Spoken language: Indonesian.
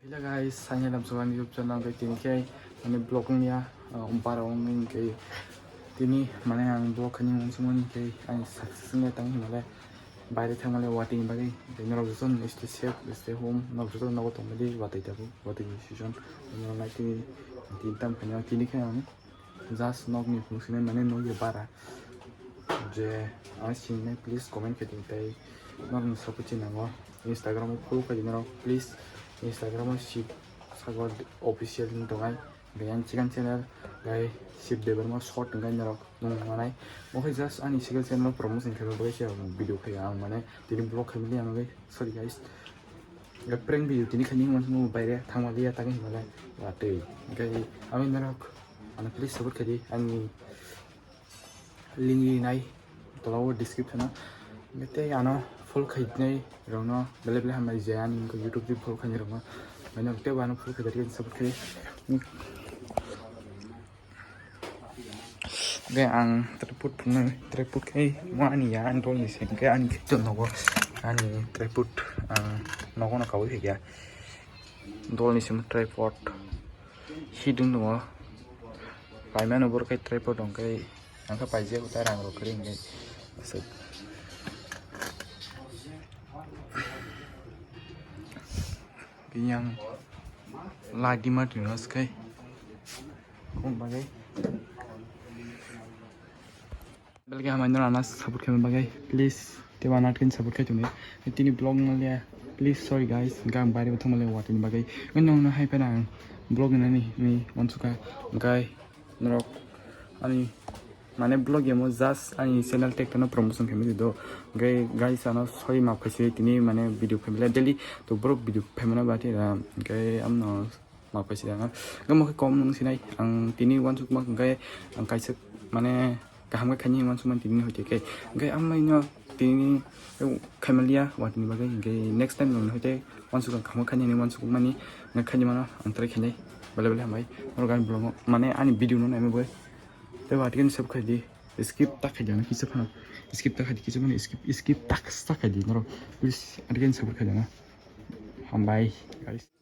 Hello guys, saya dalam sebuah YouTube channel kayak ini kayak ini blognya umpara orang kayak ini mana yang blog kan yang semua nih kayak ini suksesnya tang malah bayar tang malah wati bagai ini orang jualan stay safe stay home orang jualan nago tong madi wati tabu wati season orang lagi di tam punya ini kayak jas nog nih fungsinya mana nog ya bara je asing please comment ke tintai orang support nago Instagram follow ke nago please Instagram ship sagod official dongai gayan chicken channel gai ship de berma short ngai narok nong manai mo kai just ani single channel promotion ke bagai sia video ke yang mane tini blog family yang gai sorry guys ga prank video tini khani man mo bayre thangmali ya tangi malai wate gai ami narok ana please support kadi ani link nai tolaw description mete ano full khaitnai rongno bele hamai jayan ko YouTube di full khani rongno mana te wana full khadari support kri ge ang tripod kai mo ani ya antol ni sen ge ani kiton no ani tripod no kono kawi ya dol ni sim tripod hidung no pai mana bor kai tripod dong kai angka paje utarang ro kring ge yang lagi mati nus kai kong bagai belgi hamain anas support kami bagai please tewa natkin support kai tuni tini blog malia please sorry guys gang bari betul malia wat ini bagai nong na hai penang blog ini ni onsuka gai norok ani mana blog ya mo jas ani channel tek no promotion family do guys ano sorry maaf kasih ini mana video family daily to bro video family berarti gai amno maaf kasih ya nggak mau kom nung sinai ang tini wan suk mak gai ang kaisek mana kaham ka kanyi wan suman tini hote gai gai amai no tini family ya wat ini bagai gai next time nung hote wan suk kaham kanyi ni wan suk mani nggak kanyi mana antara kanyi bala hamai orang blog mana ani video no na boy ते बात के सब कर दी स्किप तक है जाना किसी पर स्किप तक है किसी पर स्किप तक है दी नरो प्लीज अगेन सब कर जाना हम बाय गाइस